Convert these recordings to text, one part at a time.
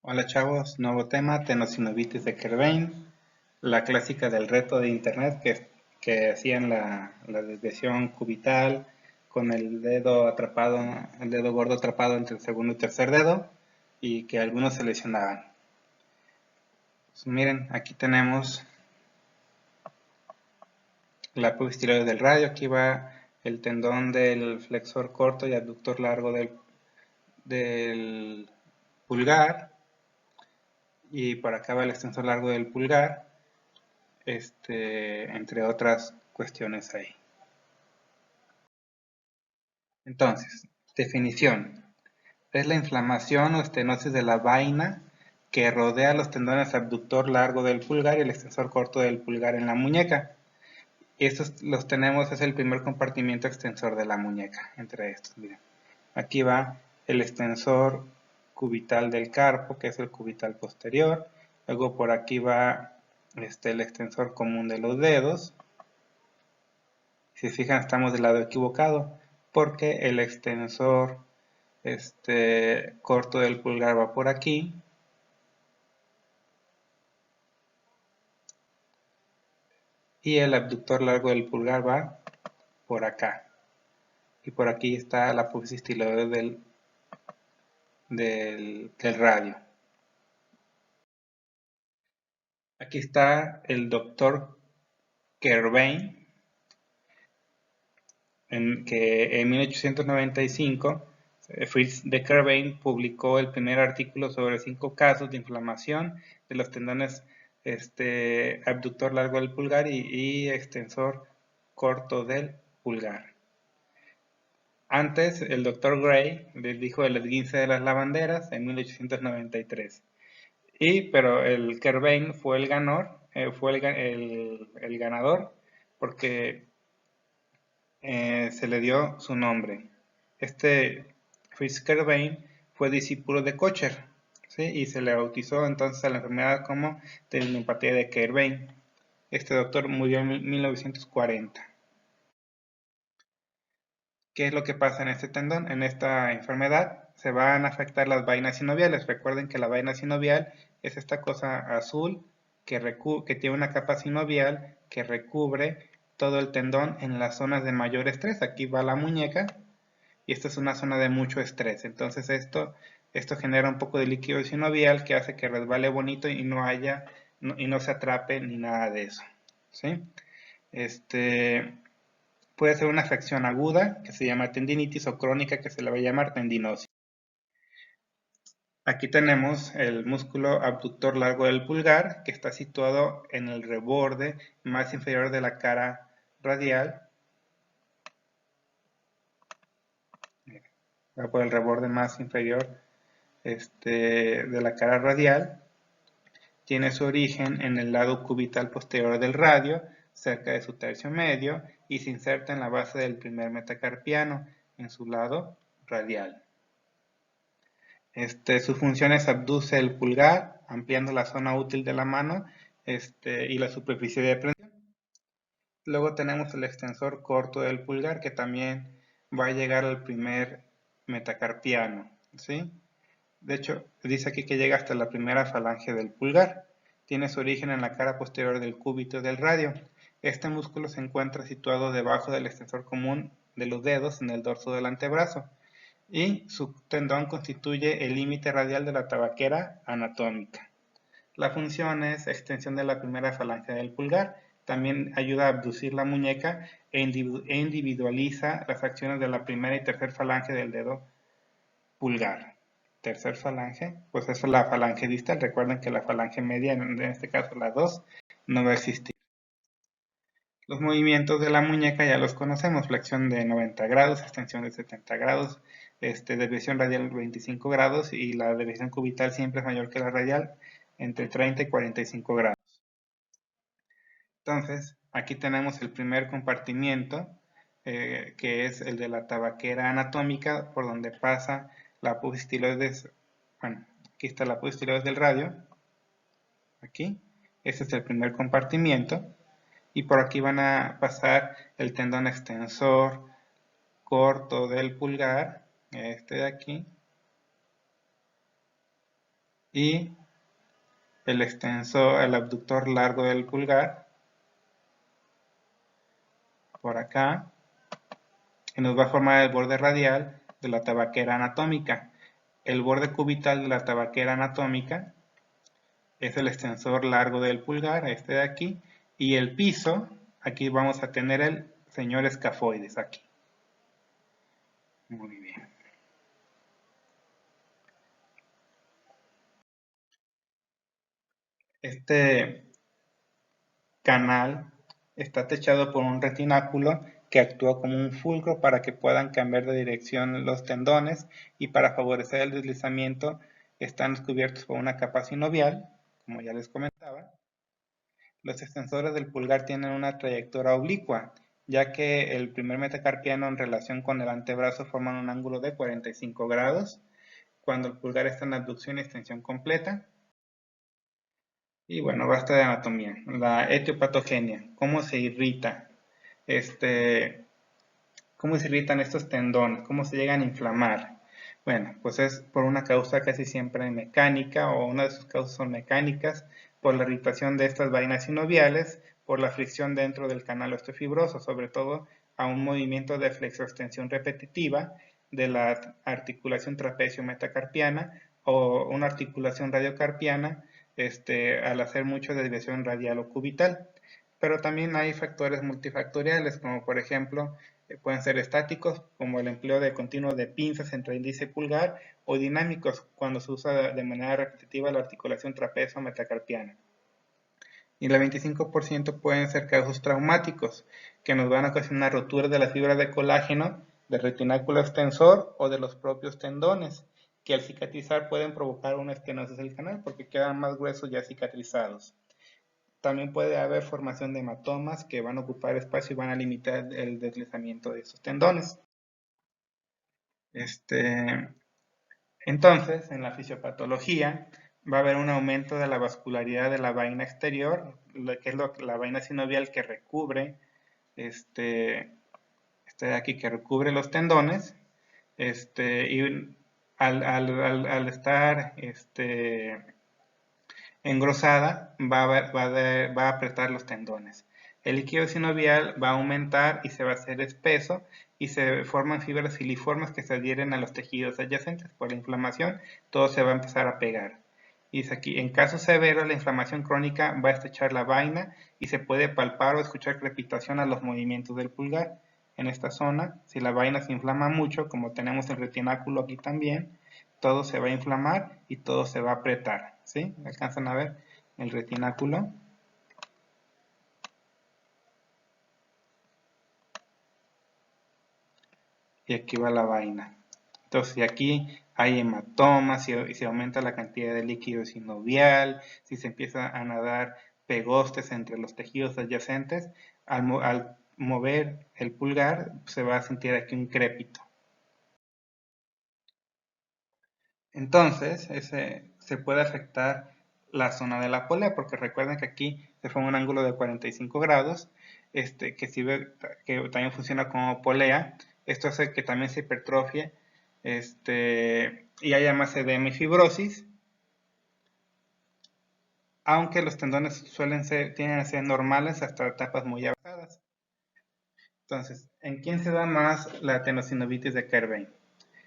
Hola chavos, nuevo tema, tenosinovitis de Kerbein, la clásica del reto de internet que hacían la desviación cubital con el dedo atrapado, el dedo gordo atrapado entre el segundo y tercer dedo y que algunos se lesionaban. Pues miren, aquí tenemos la apófisis tiroides del radio, aquí va el tendón del flexor corto y abductor largo del pulgar y por acá va el extensor largo del pulgar. Entre otras cuestiones ahí. Entonces, definición. Es la inflamación o estenosis de la vaina que rodea los tendones abductor largo del pulgar y el extensor corto del pulgar en la muñeca. Estos los tenemos, es el primer compartimiento extensor de la muñeca, entre estos. Miren. Aquí va el extensor cubital del carpo, que es el cubital posterior. Luego por aquí va el extensor común de los dedos. Si se fijan, estamos del lado equivocado, porque el extensor corto del pulgar va por aquí, y el abductor largo del pulgar va por acá. Y por aquí está la apófisis tiroides del radio. Aquí está el doctor Kerbein, que en 1895 Fritz de Kerbein publicó el primer artículo sobre 5 casos de inflamación de los tendones abductor largo del pulgar y extensor corto del pulgar. Antes, el Dr. Gray les dijo el esguince de las lavanderas en 1893. Pero el Kerbein fue el ganador, el ganador porque se le dio su nombre. Fritz Kerbein fue discípulo de Kocher, ¿sí? Y se le bautizó entonces a la enfermedad como tendinopatía de Kerbein. Este doctor murió en 1940. ¿Qué es lo que pasa en este tendón? En esta enfermedad se van a afectar las vainas sinoviales. Recuerden que la vaina sinovial es esta cosa azul que tiene una capa sinovial que recubre todo el tendón en las zonas de mayor estrés. Aquí va la muñeca y esta es una zona de mucho estrés. Entonces esto genera un poco de líquido sinovial que hace que resbale bonito y no se atrape ni nada de eso, ¿sí? Puede ser una afección aguda, que se llama tendinitis, o crónica, que se le va a llamar tendinosis. Aquí tenemos el músculo abductor largo del pulgar, que está situado en el reborde más inferior de la cara radial. Va por el reborde más inferior de la cara radial. Tiene su origen en el lado cubital posterior del radio, cerca de su tercio medio, y se inserta en la base del primer metacarpiano, en su lado radial. Su función es abduce el pulgar, ampliando la zona útil de la mano y la superficie de prensión. Luego tenemos el extensor corto del pulgar, que también va a llegar al primer metacarpiano, ¿sí? De hecho, dice aquí que llega hasta la primera falange del pulgar. Tiene su origen en la cara posterior del cúbito del radio. Este músculo se encuentra situado debajo del extensor común de los dedos en el dorso del antebrazo, y su tendón constituye el límite radial de la tabaquera anatómica. La función es extensión de la primera falange del pulgar. También ayuda a abducir la muñeca e individualiza las acciones de la primera y tercera falange del dedo pulgar. Tercer falange, pues es la falange distal. Recuerden que la falange media, en este caso la 2, no va a existir. Los movimientos de la muñeca ya los conocemos: flexión de 90 grados, extensión de 70 grados, desviación radial 25 grados, y la desviación cubital siempre es mayor que la radial, entre 30 y 45 grados. Entonces, aquí tenemos el primer compartimiento, que es el de la tabaquera anatómica, por donde pasa la apófisis tiroides. Bueno, aquí está la apófisis tiroides del radio, aquí. Este es el primer compartimiento. Y por aquí van a pasar el tendón extensor corto del pulgar, este de aquí, y el extensor, el abductor largo del pulgar por acá, y nos va a formar el borde radial de la tabaquera anatómica. El borde cubital de la tabaquera anatómica es el extensor largo del pulgar, este de aquí, y el piso, aquí vamos a tener el señor escafoides aquí. Muy bien. Este canal está techado por un retináculo que actúa como un fulcro para que puedan cambiar de dirección los tendones, y para favorecer el deslizamiento están cubiertos por una capa sinovial, como ya les comentaba. Los extensores del pulgar tienen una trayectoria oblicua, ya que el primer metacarpiano en relación con el antebrazo forman un ángulo de 45 grados cuando el pulgar está en abducción y extensión completa. Y bueno, basta de anatomía. La etiopatogenia, ¿cómo se irrita? ¿Cómo se irritan estos tendones? ¿Cómo se llegan a inflamar? Bueno, pues es por una causa casi siempre mecánica, o una de sus causas son mecánicas, por la irritación de estas vainas sinoviales, por la fricción dentro del canal osteofibroso, sobre todo a un movimiento de flexoextensión repetitiva de la articulación trapecio-metacarpiana o una articulación radiocarpiana, al hacer mucha desviación radial o cubital. Pero también hay factores multifactoriales, como por ejemplo pueden ser estáticos, como el empleo de continuo de pinzas entre índice y pulgar, o dinámicos, cuando se usa de manera repetitiva la articulación trapecio-metacarpiana. Y el 25% pueden ser casos traumáticos, que nos van a ocasionar rotura de la fibra de colágeno, del retináculo extensor o de los propios tendones, que al cicatrizar pueden provocar una estenosis del canal porque quedan más gruesos ya cicatrizados. También puede haber formación de hematomas que van a ocupar espacio y van a limitar el deslizamiento de esos tendones. Entonces, en la fisiopatología va a haber un aumento de la vascularidad de la vaina exterior, que es la vaina sinovial que recubre, de aquí que recubre los tendones, y al estar engrosada va a apretar los tendones. El líquido sinovial va a aumentar y se va a hacer espeso y se forman fibras filiformes que se adhieren a los tejidos adyacentes. Por la inflamación, todo se va a empezar a pegar. Y es aquí, en caso severo, la inflamación crónica va a estrechar la vaina y se puede palpar o escuchar crepitación a los movimientos del pulgar. En esta zona, si la vaina se inflama mucho, como tenemos el retináculo aquí también, todo se va a inflamar y todo se va a apretar, ¿sí? ¿Alcanzan a ver el retináculo? Y aquí va la vaina. Entonces, si aquí hay hematomas, si se aumenta la cantidad de líquido sinovial, si se empieza a nadar pegostes entre los tejidos adyacentes, al mover el pulgar se va a sentir aquí un crépito. Entonces, se puede afectar la zona de la polea, porque recuerden que aquí se forma un ángulo de 45 grados, que también funciona como polea. Esto hace que también se hipertrofie y haya más edema y fibrosis, aunque los tendones tienden a ser normales hasta etapas muy avanzadas. Entonces, ¿en quién se da más la tenosinovitis de Kerbein?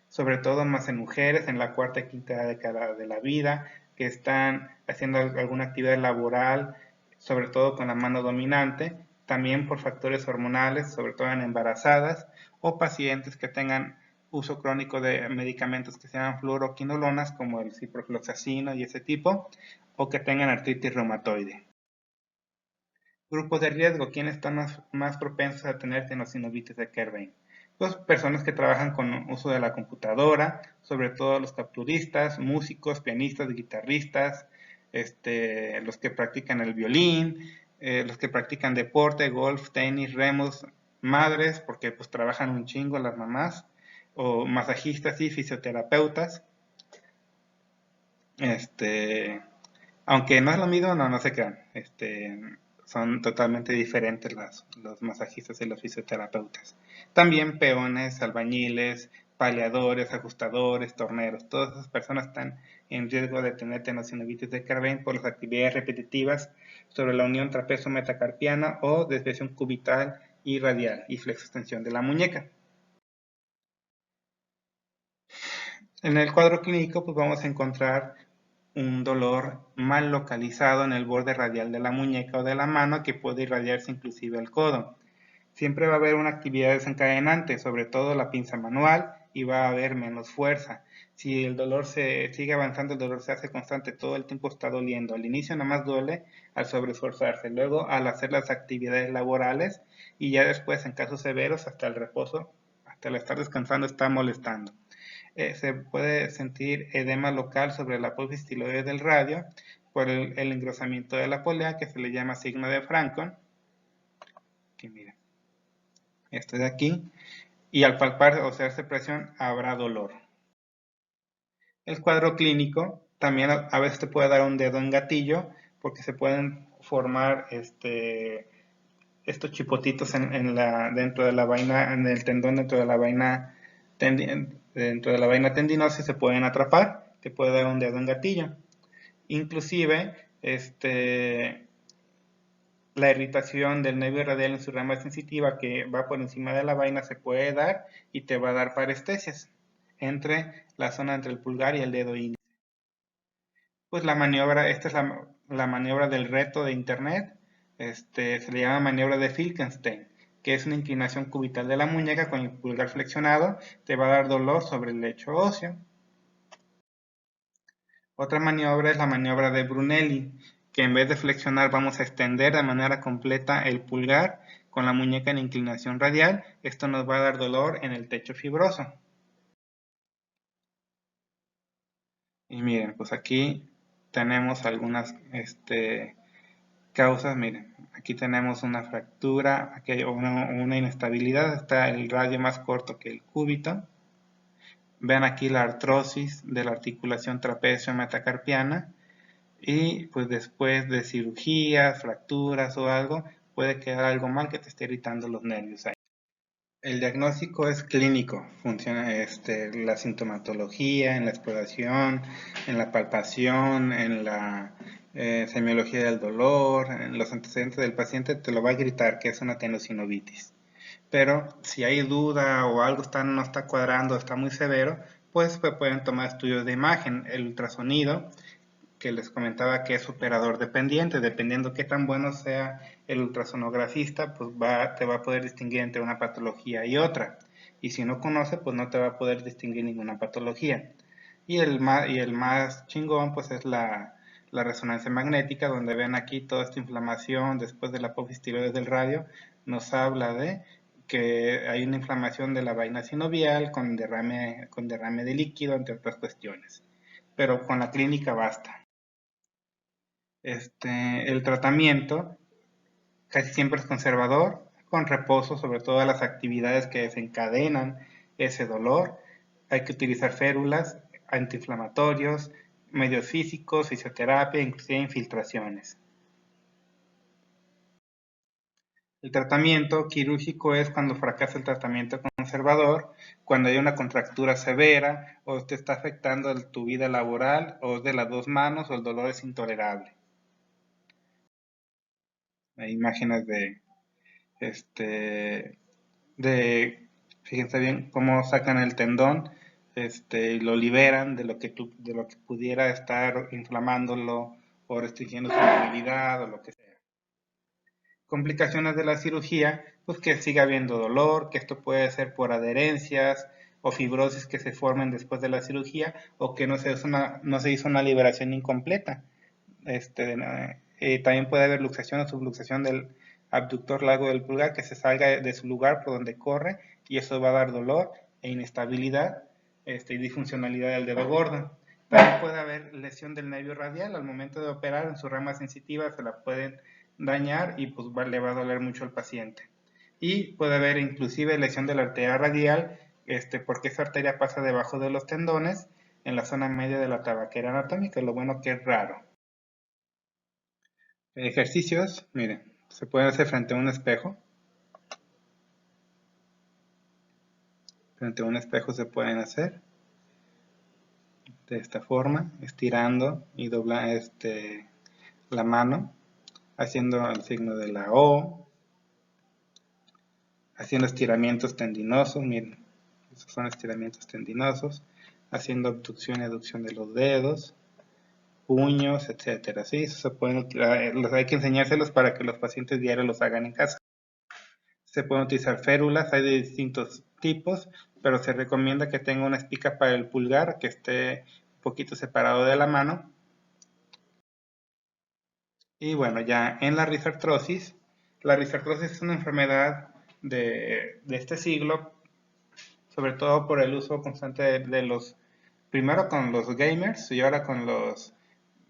Sobre todo más en mujeres en la cuarta y quinta década de la vida, que están haciendo alguna actividad laboral, sobre todo con la mano dominante, también por factores hormonales, sobre todo en embarazadas, o pacientes que tengan uso crónico de medicamentos que se llaman fluoroquinolonas, como el ciprofloxacino y ese tipo, o que tengan artritis reumatoide. Grupos de riesgo, ¿quiénes están más propensos a tener tenosinovitis de Kerbein? Pues personas que trabajan con uso de la computadora, sobre todo los capturistas, músicos, pianistas, guitarristas, los que practican el violín, los que practican deporte, golf, tenis, remos, madres, porque pues trabajan un chingo las mamás, o masajistas y fisioterapeutas. Aunque no es lo mismo, no se crean. Son totalmente diferentes los masajistas y los fisioterapeutas. También peones, albañiles, paleadores, ajustadores, torneros. Todas esas personas están en riesgo de tener tendinocinovitis de Carven por las actividades repetitivas sobre la unión trapecio-metacarpiana o desviación cubital y radial y flexoextensión de la muñeca. En el cuadro clínico pues vamos a encontrar un dolor mal localizado en el borde radial de la muñeca o de la mano que puede irradiarse inclusive al codo. Siempre va a haber una actividad desencadenante, sobre todo la pinza manual, y va a haber menos fuerza. Si el dolor se sigue avanzando, el dolor se hace constante, todo el tiempo está doliendo. Al inicio nada más duele al sobreesforzarse, luego al hacer las actividades laborales y ya después en casos severos hasta el reposo, hasta el estar descansando está molestando. Se puede sentir edema local sobre la apófisis tiroides del radio por el engrosamiento de la polea que se le llama signo de Frankon. Aquí mira, esto de aquí. Y al palpar o hacerse presión habrá dolor. El cuadro clínico también a veces te puede dar un dedo en gatillo porque se pueden formar estos chipotitos dentro de la vaina, en el tendón dentro de la vaina tendinosa y se pueden atrapar, te puede dar un dedo en gatillo. Inclusive, la irritación del nervio radial en su rama sensitiva que va por encima de la vaina se puede dar y te va a dar parestesias entre la zona entre el pulgar y el dedo índice. Pues la maniobra, esta es la maniobra del reto de internet, se le llama maniobra de Filkenstein, que es una inclinación cubital de la muñeca con el pulgar flexionado, te va a dar dolor sobre el lecho óseo. Otra maniobra es la maniobra de Brunelli, que en vez de flexionar vamos a extender de manera completa el pulgar con la muñeca en inclinación radial. Esto nos va a dar dolor en el techo fibroso. Y miren, pues aquí tenemos algunas causas. Miren, aquí tenemos una fractura, aquí hay una inestabilidad, está el radio más corto que el cúbito. Vean aquí la artrosis de la articulación trapecio-metacarpiana. Y pues después de cirugías, fracturas o algo, puede quedar algo mal que te esté irritando los nervios ahí. El diagnóstico es clínico, funciona la sintomatología, en la exploración, en la palpación, en la semiología del dolor, en los antecedentes del paciente te lo va a gritar que es una tendinocinovitis. Pero si hay duda o algo no está cuadrando, está muy severo, pues pueden tomar estudios de imagen, el ultrasonido, que les comentaba que es operador dependiente, dependiendo qué tan bueno sea el ultrasonografista, pues te va a poder distinguir entre una patología y otra. Y si no conoce, pues no te va a poder distinguir ninguna patología. Y el más chingón, pues es la resonancia magnética, donde ven aquí toda esta inflamación después de la apófisis tiroides del radio, nos habla de que hay una inflamación de la vaina sinovial con derrame de líquido, entre otras cuestiones. Pero con la clínica basta. El tratamiento casi siempre es conservador, con reposo sobre todas las actividades que desencadenan ese dolor. Hay que utilizar férulas, antiinflamatorios, medios físicos, fisioterapia, inclusive infiltraciones. El tratamiento quirúrgico es cuando fracasa el tratamiento conservador, cuando hay una contractura severa o te está afectando tu vida laboral o de las dos manos o el dolor es intolerable. Hay imágenes fíjense bien cómo sacan el tendón, y lo liberan de lo que pudiera estar inflamándolo o restringiendo su movilidad o lo que sea. Complicaciones de la cirugía, pues que siga habiendo dolor, que esto puede ser por adherencias o fibrosis que se formen después de la cirugía o que no se hizo una liberación incompleta. También puede haber luxación o subluxación del abductor largo del pulgar que se salga de su lugar por donde corre y eso va a dar dolor e inestabilidad y disfuncionalidad del dedo gordo. También puede haber lesión del nervio radial al momento de operar en su rama sensitiva, se la pueden dañar y pues le va a doler mucho al paciente. Y puede haber inclusive lesión de la arteria radial, porque esa arteria pasa debajo de los tendones en la zona media de la tabaquera anatómica, lo bueno que es raro. Ejercicios, miren, se pueden hacer frente a un espejo. Frente a un espejo se pueden hacer de esta forma, estirando y doblando la mano, haciendo el signo de la O, haciendo estiramientos tendinosos, miren, estos son estiramientos tendinosos, haciendo abducción y aducción de los dedos, puños, etcétera. ¿Sí? Eso se pueden hay que enseñárselos para que los pacientes diarios los hagan en casa. Se pueden utilizar férulas, hay de distintos tipos, pero se recomienda que tenga una espica para el pulgar, que esté un poquito separado de la mano. Y bueno, ya en la risartrosis es una enfermedad de este siglo, sobre todo por el uso constante de los, primero con los gamers y ahora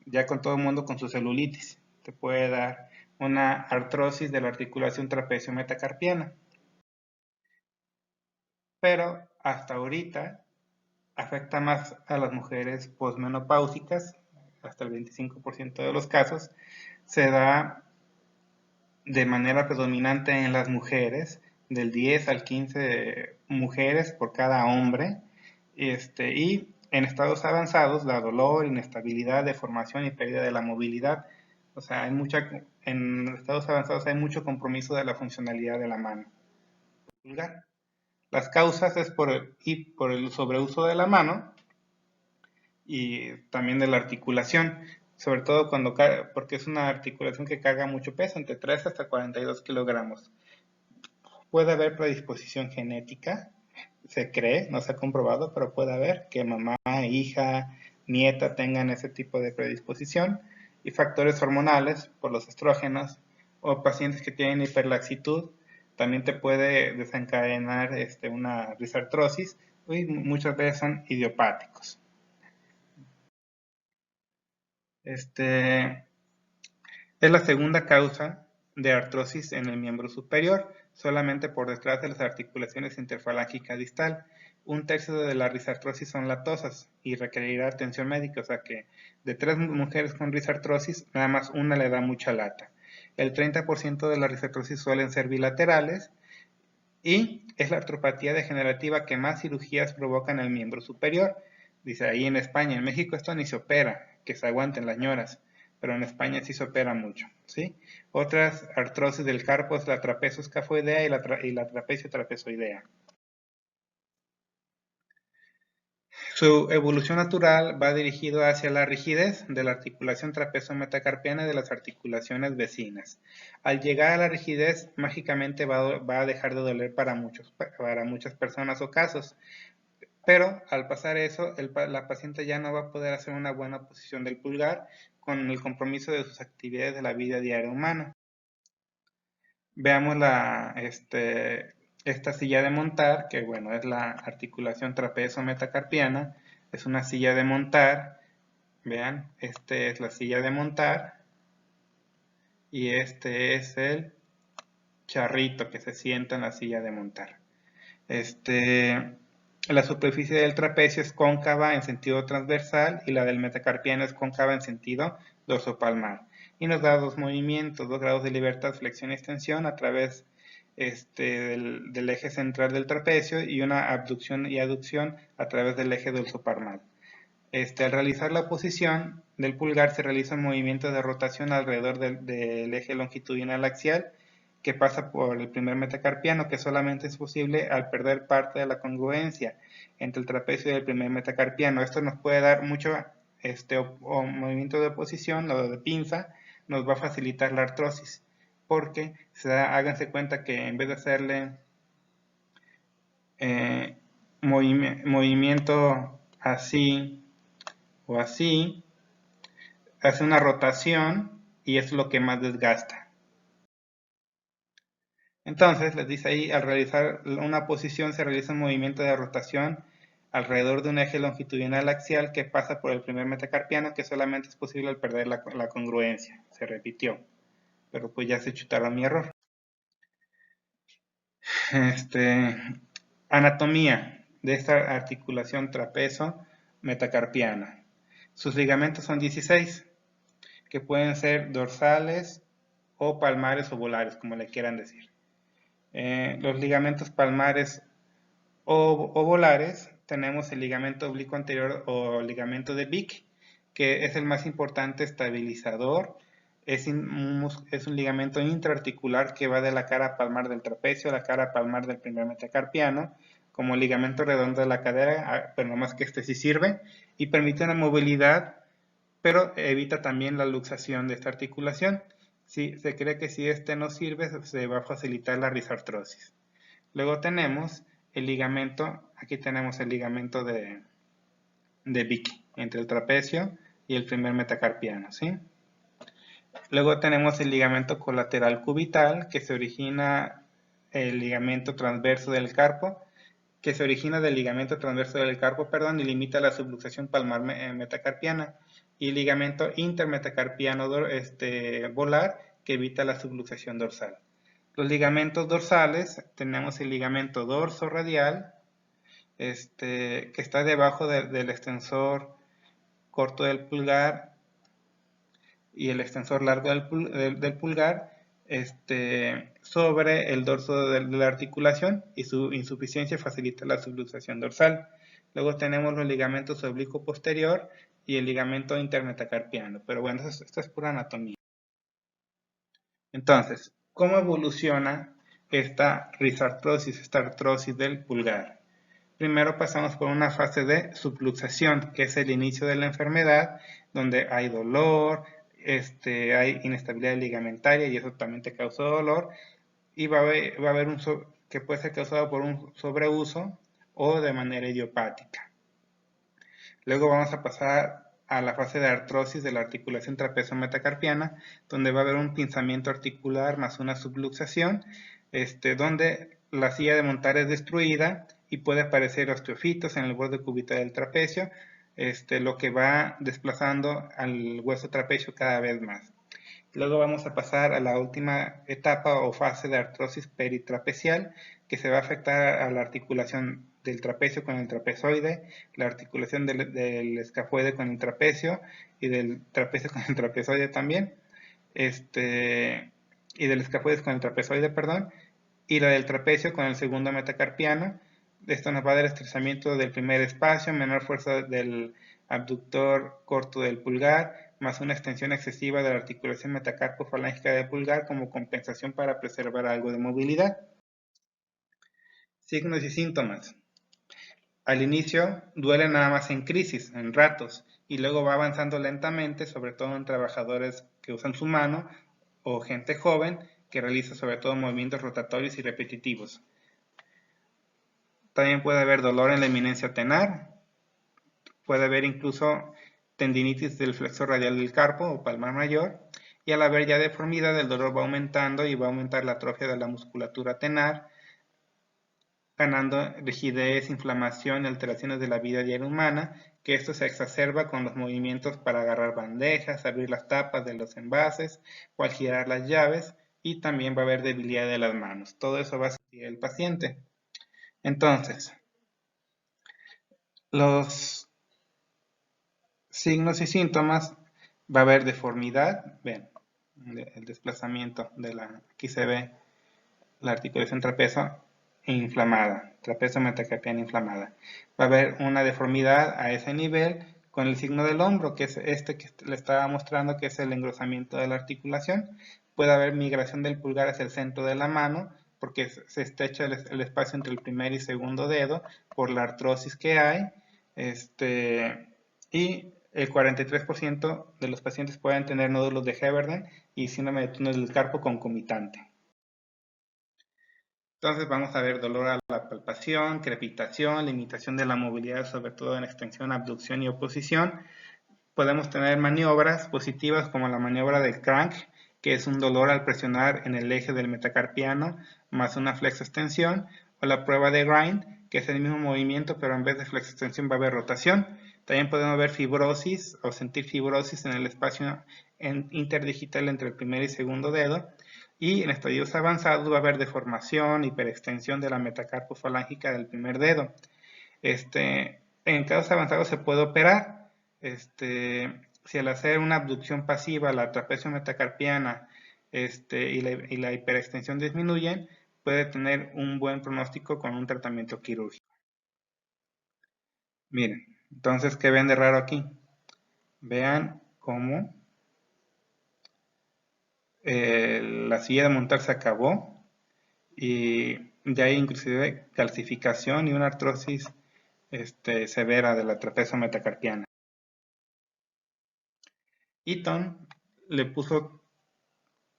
ya con todo el mundo con su celulitis. Te puede dar una artrosis de la articulación trapecio metacarpiana. Pero hasta ahorita afecta más a las mujeres posmenopáusicas, hasta el 25% de los casos, se da de manera predominante en las mujeres, del 10 al 15 mujeres por cada hombre, y en estados avanzados da dolor, inestabilidad, deformación y pérdida de la movilidad. O sea, en estados avanzados hay mucho compromiso de la funcionalidad de la mano pulgar. Las causas es por el sobreuso de la mano y también de la articulación, sobre todo porque es una articulación que carga mucho peso, entre 3 hasta 42 kilogramos. Puede haber predisposición genética, se cree, no se ha comprobado, pero puede haber que mamá, hija, nieta tengan ese tipo de predisposición, y factores hormonales por los estrógenos o pacientes que tienen hiperlaxitud también te puede desencadenar una risartrosis, y muchas veces son idiopáticos. Es la segunda causa de artrosis en el miembro superior, solamente por detrás de las articulaciones interfalángicas distal. Un tercio de las risartrosis son latosas y requerirá atención médica, o sea que de 3 mujeres con risartrosis, nada más una le da mucha lata. El 30% de las risartrosis suelen ser bilaterales y es la artropatía degenerativa que más cirugías provoca en el miembro superior. Dice ahí en España, en México esto ni se opera, que se aguanten las ñoras, pero en España sí se opera mucho, ¿sí? Otras artrosis del carpo es la trapezoescafoidea y la trapecio trapezoidea. Su evolución natural va dirigido hacia la rigidez de la articulación trapezo-metacarpiana y de las articulaciones vecinas. Al llegar a la rigidez, mágicamente va a dejar de doler para muchas personas o casos. Pero al pasar eso, la paciente ya no va a poder hacer una buena posición del pulgar con el compromiso de sus actividades de la vida diaria humana. Veamos esta silla de montar, que bueno, es la articulación trapezo-metacarpiana. Es una silla de montar. Vean, es la silla de montar y este es el charrito que se sienta en la silla de montar. La superficie del trapecio es cóncava en sentido transversal y la del metacarpiano es cóncava en sentido dorsopalmar. Y nos da dos movimientos, 2 grados de libertad, flexión y extensión a través del eje central del trapecio y una abducción y aducción a través del eje dorsopalmar. Al realizar la posición del pulgar se realiza un movimiento de rotación alrededor del eje longitudinal axial que pasa por el primer metacarpiano, que solamente es posible al perder parte de la congruencia entre el trapecio y el primer metacarpiano. Esto nos puede dar mucho movimiento de posición o de pinza, nos va a facilitar la artrosis, porque háganse cuenta que en vez de hacerle movimiento así o así, hace una rotación y es lo que más desgasta. Entonces, les dice ahí, al realizar una posición se realiza un movimiento de rotación alrededor de un eje longitudinal axial que pasa por el primer metacarpiano, que solamente es posible al perder la congruencia. Se repitió, pero pues ya se chutaron mi error. Anatomía de esta articulación trapezo metacarpiana. Sus ligamentos son 16, que pueden ser dorsales o palmares o volares, como le quieran decir. Los ligamentos palmares ovolares, tenemos el ligamento oblicuo anterior o ligamento de Vick, que es el más importante estabilizador. Es un ligamento intraarticular que va de la cara palmar del trapecio a la cara palmar del primer metacarpiano, como ligamento redondo de la cadera, pero no más que este sí sirve, y permite una movilidad, pero evita también la luxación de esta articulación. Se cree que si este no sirve, se va a facilitar la risartrosis. Luego tenemos el ligamento, aquí tenemos el ligamento de Vick, entre el trapecio y el primer metacarpiano, ¿sí? Luego tenemos el ligamento colateral cubital, que se origina el ligamento transverso del carpo, que se origina del ligamento transverso del carpo, perdón, y limita la subluxación palmar metacarpiana, y el ligamento intermetacarpiano volar, que evita la subluxación dorsal. Los ligamentos dorsales, tenemos el ligamento dorso radial, que está debajo del extensor corto del pulgar y el extensor largo del pulgar, sobre el dorso de la articulación, y su insuficiencia facilita la subluxación dorsal. Luego tenemos los ligamentos oblicuo posterior y el ligamento intermetacarpiano, pero bueno, esto es pura anatomía. Entonces, ¿cómo evoluciona esta risartrosis, esta artrosis del pulgar? Primero pasamos por una fase de subluxación, que es el inicio de la enfermedad, donde hay dolor, hay inestabilidad ligamentaria y eso también te causa dolor, y va a haber que puede ser causado por un sobreuso o de manera idiopática. Luego vamos a pasar a la fase de artrosis de la articulación trapezo-metacarpiana, donde va a haber un pinzamiento articular más una subluxación, donde la silla de montar es destruida y puede aparecer osteofitos en el borde cubital del trapecio, lo que va desplazando al hueso trapecio cada vez más. Luego vamos a pasar a la última etapa o fase de artrosis peritrapecial, que se va a afectar a la articulación del trapecio con el trapezoide, la articulación del escafoide con el trapecio y del trapecio con el trapezoide también, y del escafoide con el trapezoide, perdón, y la del trapecio con el segundo metacarpiano. Esto nos va a dar estrechamiento del primer espacio, menor fuerza del abductor corto del pulgar, más una extensión excesiva de la articulación metacarpofalángica del pulgar como compensación para preservar algo de movilidad. Signos y síntomas. Al inicio duele nada más en crisis, en ratos, y luego va avanzando lentamente, sobre todo en trabajadores que usan su mano o gente joven que realiza sobre todo movimientos rotatorios y repetitivos. También puede haber dolor en la eminencia tenar, puede haber incluso tendinitis del flexor radial del carpo o palmar mayor, y al haber ya deformidad el dolor va aumentando y va a aumentar la atrofia de la musculatura tenar, ganando rigidez, inflamación y alteraciones de la vida diaria humana, que esto se exacerba con los movimientos para agarrar bandejas, abrir las tapas de los envases o al girar las llaves, y también va a haber debilidad de las manos. Todo eso va a sentir el paciente. Entonces, los signos y síntomas, va a haber deformidad, ven, el desplazamiento aquí se ve la articulación trapezo inflamada, trapezo metacarpiana inflamada. Va a haber una deformidad a ese nivel con el signo del hombro, que es que le estaba mostrando, que es el engrosamiento de la articulación. Puede haber migración del pulgar hacia el centro de la mano, porque se estrecha el espacio entre el primer y segundo dedo por la artrosis que hay, y el 43% de los pacientes pueden tener nódulos de Heberden y síndrome de túnel del carpo concomitante. Entonces vamos a ver dolor a la palpación, crepitación, limitación de la movilidad, sobre todo en extensión, abducción y oposición. Podemos tener maniobras positivas como la maniobra del crank, que es un dolor al presionar en el eje del metacarpiano más una flexoextensión, o la prueba de grind, que es el mismo movimiento pero en vez de flexoextensión va a haber rotación. También podemos ver fibrosis o sentir fibrosis en el espacio interdigital entre el primer y segundo dedo, y en estadios avanzados va a haber deformación, hiperextensión de la metacarpofalángica del primer dedo. En casos avanzados se puede operar. Si al hacer una abducción pasiva la trapecio metacarpiana y la hiperextensión disminuyen, puede tener un buen pronóstico con un tratamiento quirúrgico. Miren, entonces, ¿qué ven de raro aquí? Vean cómo la silla de montar se acabó y ya hay inclusive calcificación y una artrosis severa de la trapecio metacarpiana. Eaton le puso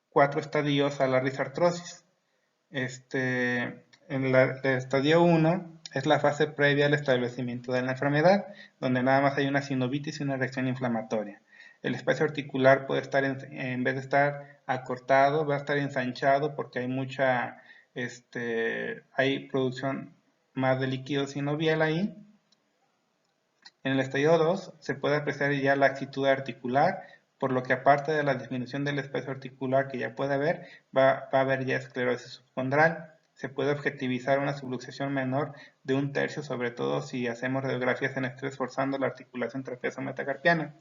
4 estadios a la risartrosis. En el estadio 1 es la fase previa al establecimiento de la enfermedad, donde nada más hay una sinovitis y una reacción inflamatoria. El espacio articular puede estar, en vez de estar acortado, va a estar ensanchado porque hay producción más de líquido sinovial ahí. En el estadio 2 se puede apreciar ya la laxitud articular, por lo que aparte de la disminución del espacio articular que ya puede haber, va a haber ya esclerosis subcondral. Se puede objetivizar una subluxación menor de 1/3, sobre todo si hacemos radiografías en estrés forzando la articulación trapezo-metacarpiana.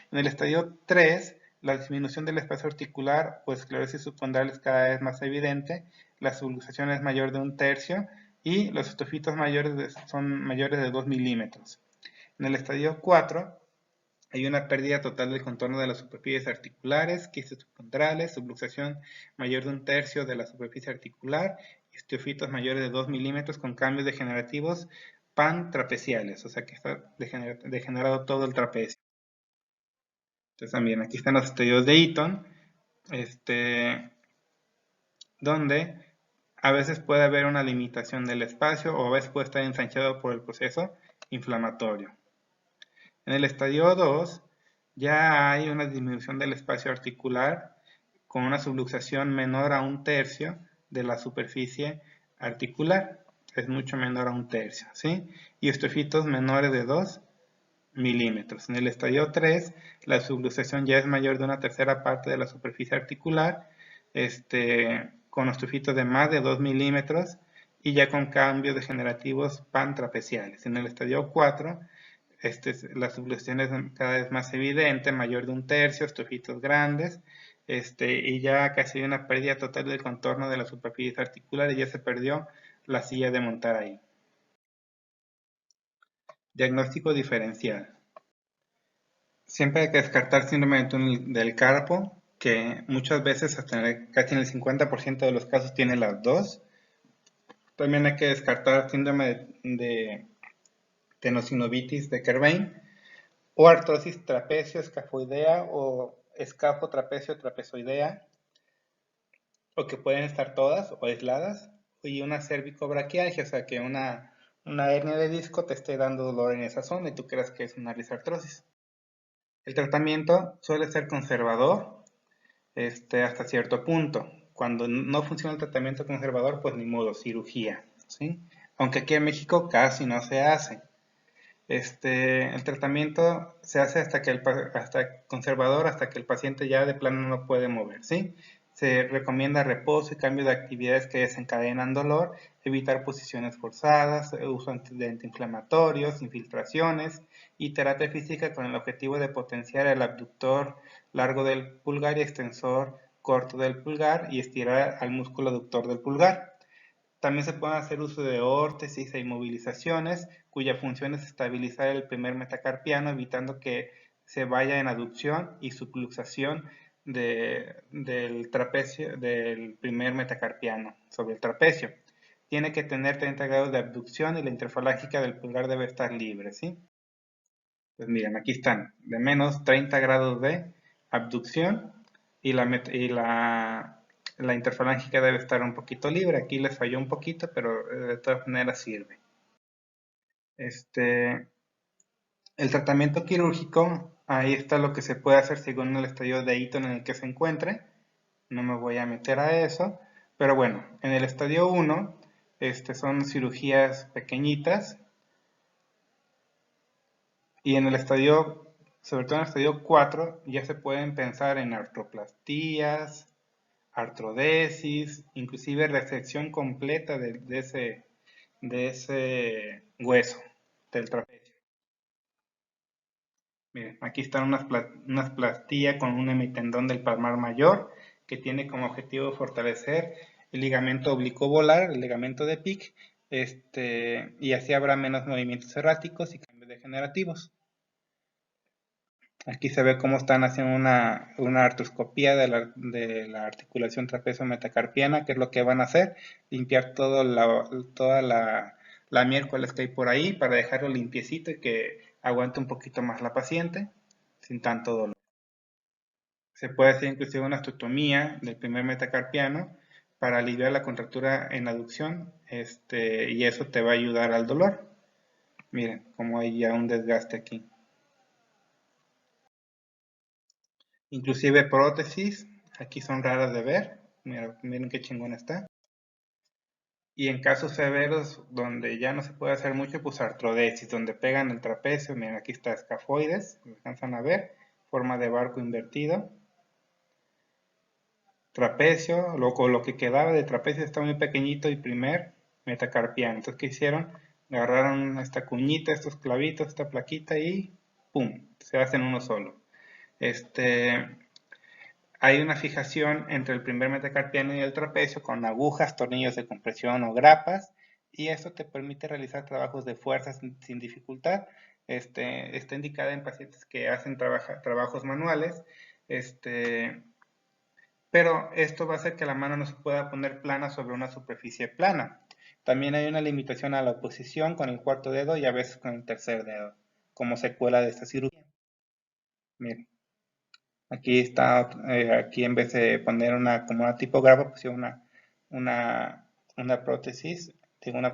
En el estadio 3, la disminución del espacio articular o esclerosis subcondral es cada vez más evidente, la subluxación es mayor de 1/3 y los estofitos son mayores de 2 milímetros. En el estadio 4 hay una pérdida total del contorno de las superficies articulares, quistes subcondrales, subluxación mayor de 1/3 de la superficie articular, osteofitos mayores de 2 milímetros con cambios degenerativos pantrapeciales, o sea que está degenerado todo el trapecio. Entonces también aquí están los estadios de Eaton, donde a veces puede haber una limitación del espacio o a veces puede estar ensanchado por el proceso inflamatorio. En el estadio 2 ya hay una disminución del espacio articular con una subluxación menor a 1/3 de la superficie articular, es mucho menor a 1/3, ¿sí? Y osteofitos menores de 2 milímetros. En el estadio 3 la subluxación ya es mayor de 1/3 parte de la superficie articular, con osteofitos de más de 2 milímetros y ya con cambios degenerativos pantrapeciales. En el estadio 4 la subluxación es cada vez más evidente, mayor de 1/3, osteofitos grandes, y ya casi hay una pérdida total del contorno de la superficie articular y ya se perdió la silla de montar ahí. Diagnóstico diferencial. Siempre hay que descartar síndrome de túnel del carpo, que muchas veces, casi en el 50% de los casos, tiene las dos. También hay que descartar síndrome de tenosinovitis de Kerbein, o artrosis trapecio-escafoidea o escafo-trapecio-trapezoidea, o que pueden estar todas o aisladas, y una cervicobraquialgia, o sea que una hernia de disco te esté dando dolor en esa zona y tú creas que es una risartrosis. El tratamiento suele ser conservador hasta cierto punto. Cuando no funciona el tratamiento conservador, pues ni modo, cirugía, ¿sí? Aunque aquí en México casi no se hace. El tratamiento se hace hasta conservador, hasta que el paciente ya de plano no puede mover, ¿sí? Se recomienda reposo y cambio de actividades que desencadenan dolor, evitar posiciones forzadas, uso de antiinflamatorios, infiltraciones y terapia física con el objetivo de potenciar el abductor largo del pulgar y extensor corto del pulgar y estirar al músculo aductor del pulgar. También se puede hacer uso de órtesis e inmovilizaciones, cuya función es estabilizar el primer metacarpiano, evitando que se vaya en aducción y subluxación del trapecio, del primer metacarpiano sobre el trapecio. Tiene que tener 30 grados de abducción y la interfalángica del pulgar debe estar libre, ¿sí? Pues miren, aquí están, de menos 30 grados de abducción y la interfalángica debe estar un poquito libre. Aquí les falló un poquito, pero de todas maneras sirve. El tratamiento quirúrgico, ahí está lo que se puede hacer según el estadio de Eaton en el que se encuentre. No me voy a meter a eso, pero bueno, en el estadio 1 son cirugías pequeñitas y en el estadio, sobre todo en el estadio 4, ya se pueden pensar en artroplastías, artrodesis, inclusive resección completa de ese hueso del trapecio. Miren, aquí están unas plastillas con un hemitendón del palmar mayor que tiene como objetivo fortalecer el ligamento oblicuo volar, el ligamento de Pick, y así habrá menos movimientos erráticos y cambios degenerativos. Aquí se ve cómo están haciendo una artroscopía de la articulación trapecio-metacarpiana, que es lo que van a hacer, limpiar toda la miércoles que hay por ahí para dejarlo limpiecito y que aguante un poquito más la paciente sin tanto dolor. Se puede hacer inclusive una osteotomía del primer metacarpiano para aliviar la contractura en aducción, y eso te va a ayudar al dolor. Miren cómo hay ya un desgaste aquí. Inclusive prótesis, aquí son raras de ver. Miren qué chingón está. Y en casos severos donde ya no se puede hacer mucho, pues artrodesis, donde pegan el trapecio. Miren, aquí está escafoides, lo alcanzan a ver, forma de barco invertido. Trapecio, lo que quedaba de trapecio está muy pequeñito y primer metacarpiano. Entonces, ¿qué hicieron? Agarraron esta cuñita, estos clavitos, esta plaquita y ¡pum! Se hacen uno solo. Hay una fijación entre el primer metacarpiano y el trapecio con agujas, tornillos de compresión o grapas, y esto te permite realizar trabajos de fuerza sin dificultad. Está indicada en pacientes que hacen trabajos manuales, pero esto va a hacer que la mano no se pueda poner plana sobre una superficie plana. También hay una limitación a la oposición con el cuarto dedo y a veces con el tercer dedo, como secuela de esta cirugía. Miren. Aquí está, aquí en vez de poner como una tipografía, pusieron una prótesis,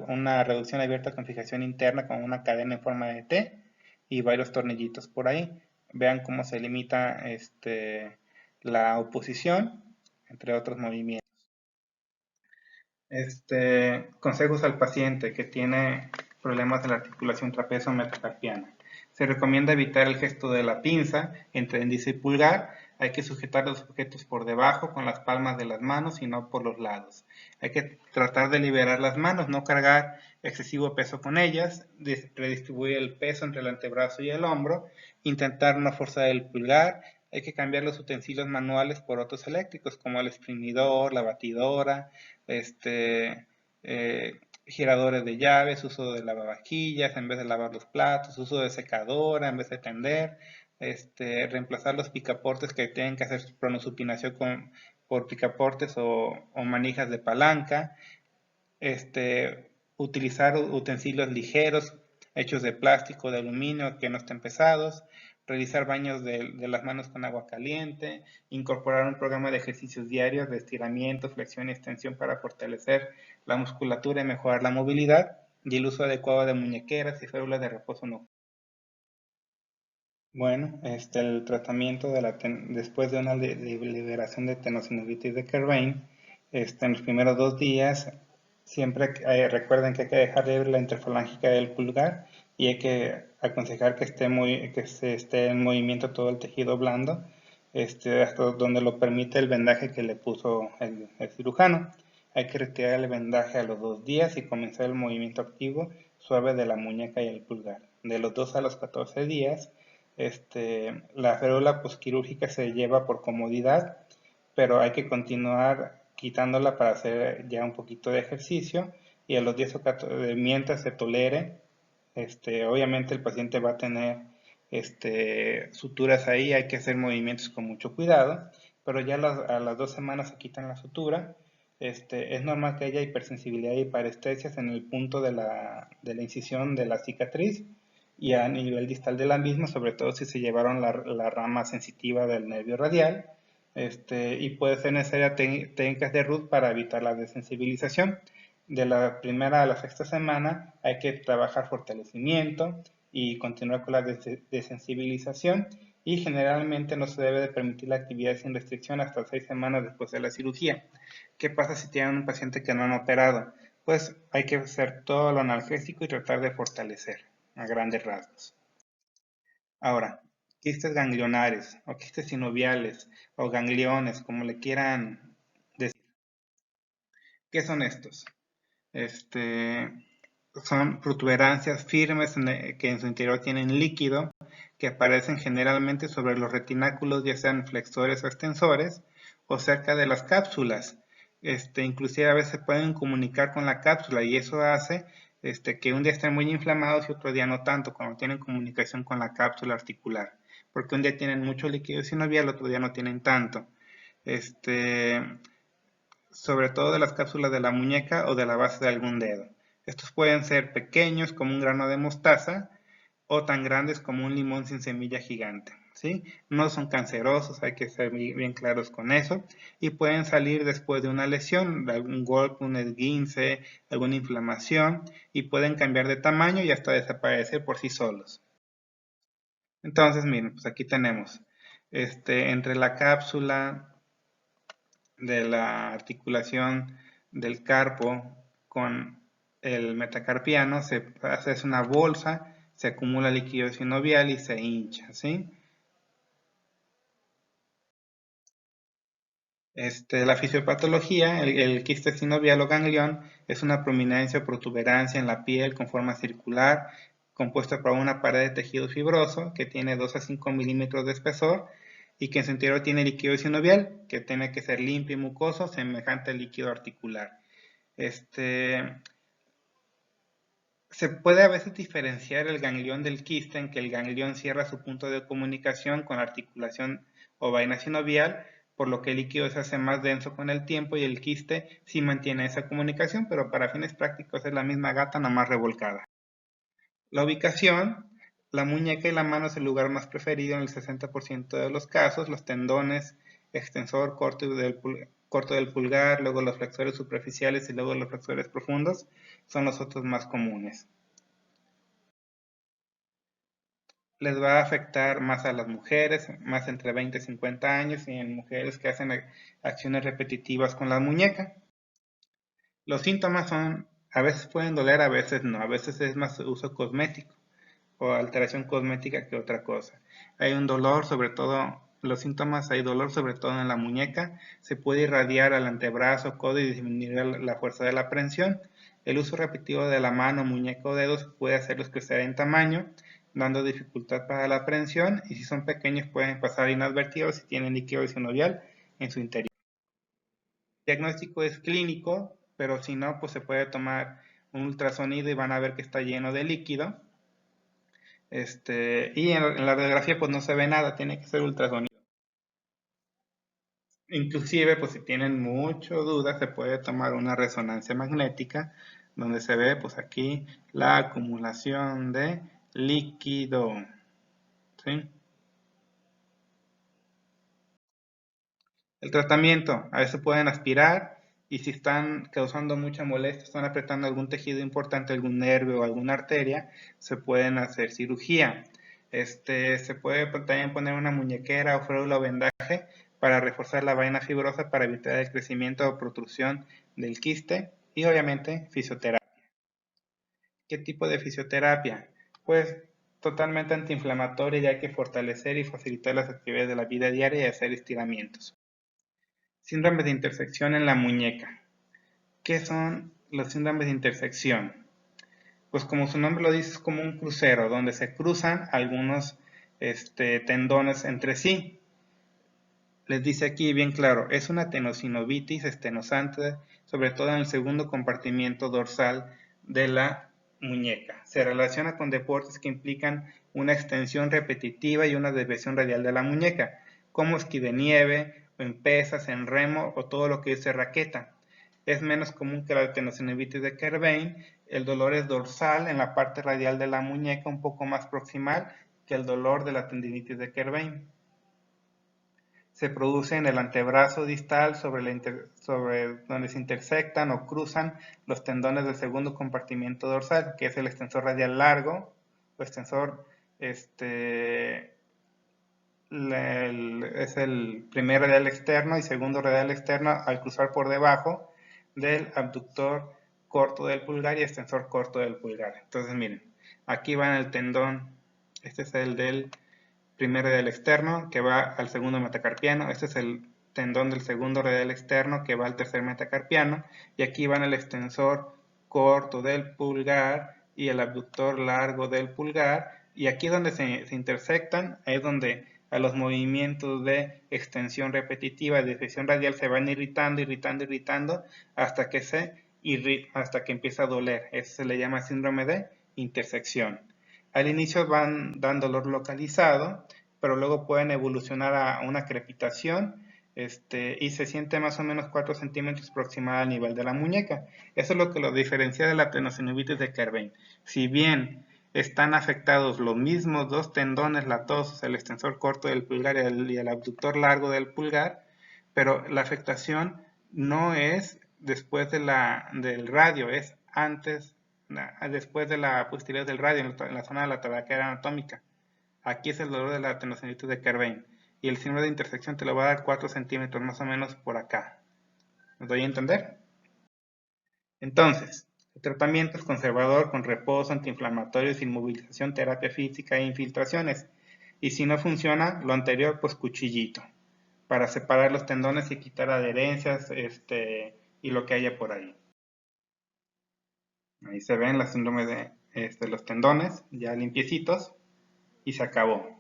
una reducción abierta con fijación interna con una cadena en forma de T y varios tornillitos por ahí. Vean cómo se limita la oposición, entre otros movimientos. Consejos al paciente que tiene problemas de la articulación trapecio-metacarpiana. Se recomienda evitar el gesto de la pinza entre índice y pulgar. Hay que sujetar los objetos por debajo con las palmas de las manos y no por los lados. Hay que tratar de liberar las manos, no cargar excesivo peso con ellas, redistribuir el peso entre el antebrazo y el hombro, intentar no forzar el pulgar. Hay que cambiar los utensilios manuales por otros eléctricos como el exprimidor, la batidora, giradores de llaves, uso de lavavajillas en vez de lavar los platos, uso de secadora en vez de tender, reemplazar los picaportes que tienen que hacer pronosupinación por picaportes o manijas de palanca, utilizar utensilios ligeros hechos de plástico, de aluminio, que no estén pesados, realizar baños de las manos con agua caliente, incorporar un programa de ejercicios diarios de estiramiento, flexión y extensión para fortalecer la musculatura y mejorar la movilidad, y el uso adecuado de muñequeras y férulas de reposo nocturno. Bueno, el tratamiento después de una liberación de tenosinovitis de Kerbein, en los primeros 2 días, siempre recuerden que hay que dejar libre la interfalángica del pulgar y hay que aconsejar que se esté en movimiento todo el tejido blando, hasta donde lo permite el vendaje que le puso el cirujano. Hay que retirar el vendaje a los 2 días y comenzar el movimiento activo suave de la muñeca y el pulgar. De los 2 a los 14 días, la férula posquirúrgica se lleva por comodidad, pero hay que continuar quitándola para hacer ya un poquito de ejercicio, y a los 10 o 14, mientras se tolere, obviamente el paciente va a tener suturas ahí, hay que hacer movimientos con mucho cuidado, pero ya a las 2 semanas se quitan la sutura. Es normal que haya hipersensibilidad y parestesias en el punto de la incisión de la cicatriz y a nivel distal de la misma, sobre todo si se llevaron la rama sensitiva del nervio radial, y puede ser necesaria técnicas de Ruth para evitar la desensibilización. De la primera a la sexta semana hay que trabajar fortalecimiento y continuar con la desensibilización, y generalmente no se debe de permitir la actividad sin restricción hasta 6 semanas después de la cirugía. ¿Qué pasa si tienen un paciente que no han operado? Pues hay que hacer todo lo analgésico y tratar de fortalecer a grandes rasgos. Ahora, quistes ganglionares o quistes sinoviales o gangliones, como le quieran decir. ¿Qué son estos? Son protuberancias firmes que en su interior tienen líquido, que aparecen generalmente sobre los retináculos, ya sean flexores o extensores, o cerca de las cápsulas. Inclusive a veces pueden comunicar con la cápsula, y eso hace que un día estén muy inflamados y otro día no tanto, cuando tienen comunicación con la cápsula articular, porque un día tienen mucho líquido sinovial, otro día no tienen tanto. Sobre todo de las cápsulas de la muñeca o de la base de algún dedo. Estos pueden ser pequeños como un grano de mostaza o tan grandes como un limón sin semilla gigante. ¿Sí? No son cancerosos, hay que ser bien claros con eso, y pueden salir después de una lesión, algún golpe, un esguince, alguna inflamación, y pueden cambiar de tamaño y hasta desaparecer por sí solos. Entonces, miren, pues aquí tenemos entre la cápsula de la articulación del carpo con el metacarpiano se hace una bolsa, se acumula líquido sinovial y se hincha, ¿sí? La fisiopatología, el quiste sinovial o ganglión, es una prominencia o protuberancia en la piel con forma circular, compuesta por una pared de tejido fibroso que tiene 2 a 5 milímetros de espesor y que en su interior tiene líquido sinovial, que tiene que ser limpio y mucoso, semejante al líquido articular. Se puede a veces diferenciar el ganglión del quiste en que el ganglión cierra su punto de comunicación con la articulación o vaina sinovial, por lo que el líquido se hace más denso con el tiempo y el quiste sí mantiene esa comunicación, pero para fines prácticos es la misma gata nomás revolcada. La ubicación, la muñeca y la mano es el lugar más preferido en el 60% de los casos, los tendones, extensor, corto del pulgar, luego los flexores superficiales y luego los flexores profundos son los otros más comunes. Les va a afectar más a las mujeres, más entre 20 y 50 años, y en mujeres que hacen acciones repetitivas con la muñeca. Los síntomas son, a veces pueden doler, a veces no, a veces es más uso cosmético o alteración cosmética que otra cosa. Hay un dolor, sobre todo, los síntomas, hay dolor sobre todo en la muñeca, se puede irradiar al antebrazo, codo y disminuir la fuerza de la prensión. El uso repetitivo de la mano, muñeca o dedos puede hacerlos crecer en tamaño, dando dificultad para la prensión, y si son pequeños pueden pasar inadvertidos si tienen líquido sinovial en su interior. El diagnóstico es clínico, pero si no, pues se puede tomar un ultrasonido y van a ver que está lleno de líquido. Y en la radiografía pues no se ve nada, tiene que ser ultrasonido. Inclusive, pues si tienen mucho duda, se puede tomar una resonancia magnética donde se ve pues aquí la acumulación de líquido. ¿Sí? El tratamiento, a veces pueden aspirar y si están causando mucha molestia, están apretando algún tejido importante, algún nervio o alguna arteria, se pueden hacer cirugía. Se puede también poner una muñequera o férula o vendaje para reforzar la vaina fibrosa para evitar el crecimiento o protrusión del quiste y obviamente fisioterapia. ¿Qué tipo de fisioterapia? Pues totalmente antiinflamatoria, ya que fortalecer y facilitar las actividades de la vida diaria y hacer estiramientos. Síndromes de intersección en la muñeca. ¿Qué son los síndromes de intersección? Pues como su nombre lo dice, es como un crucero donde se cruzan algunos tendones entre sí. Les dice aquí bien claro, es una tenosinovitis estenosante, sobre todo en el segundo compartimiento dorsal de la muñeca. Se relaciona con deportes que implican una extensión repetitiva y una desviación radial de la muñeca, como esquí de nieve, o en pesas, en remo o todo lo que es raqueta. Es menos común que la tenosinovitis de Kerbein. El dolor es dorsal en la parte radial de la muñeca, un poco más proximal que el dolor de la tendinitis de Kerbein. Se produce en el antebrazo distal sobre donde se intersectan o cruzan los tendones del segundo compartimiento dorsal, que es el extensor radial largo o extensor es el primer radial externo y segundo radial externo al cruzar por debajo del abductor corto del pulgar y extensor corto del pulgar. Entonces miren, aquí va en el tendón, este es el del primer radial externo que va al segundo metacarpiano, este es el tendón del segundo radial externo que va al tercer metacarpiano, y aquí van el extensor corto del pulgar y el abductor largo del pulgar, y aquí donde se intersectan es donde a los movimientos de extensión repetitiva, de extensión radial se van irritando hasta que se hasta que empieza a doler. Eso se le llama síndrome de intersección. Al inicio dan dolor localizado, pero luego pueden evolucionar a una crepitación y se siente más o menos 4 centímetros aproximada al nivel de la muñeca. Eso es lo que lo diferencia de la tendinocinitis de Kerbein. Si bien están afectados los mismos dos tendones latosos, el extensor corto del pulgar y el abductor largo del pulgar, pero la afectación no es después del radio, es después de la posterior del radio, en la zona de la tabaquera anatómica. Aquí es el dolor de la tendinocinitis de Kerbein. Y el signo de intersección te lo va a dar 4 centímetros más o menos por acá. ¿Me doy a entender? Entonces, el tratamiento es conservador con reposo, antiinflamatorios, inmovilización, terapia física e infiltraciones. Y si no funciona, lo anterior, pues cuchillito, para separar los tendones y quitar adherencias y lo que haya por ahí. Ahí se ven la síndrome de los tendones, ya limpiecitos, y se acabó.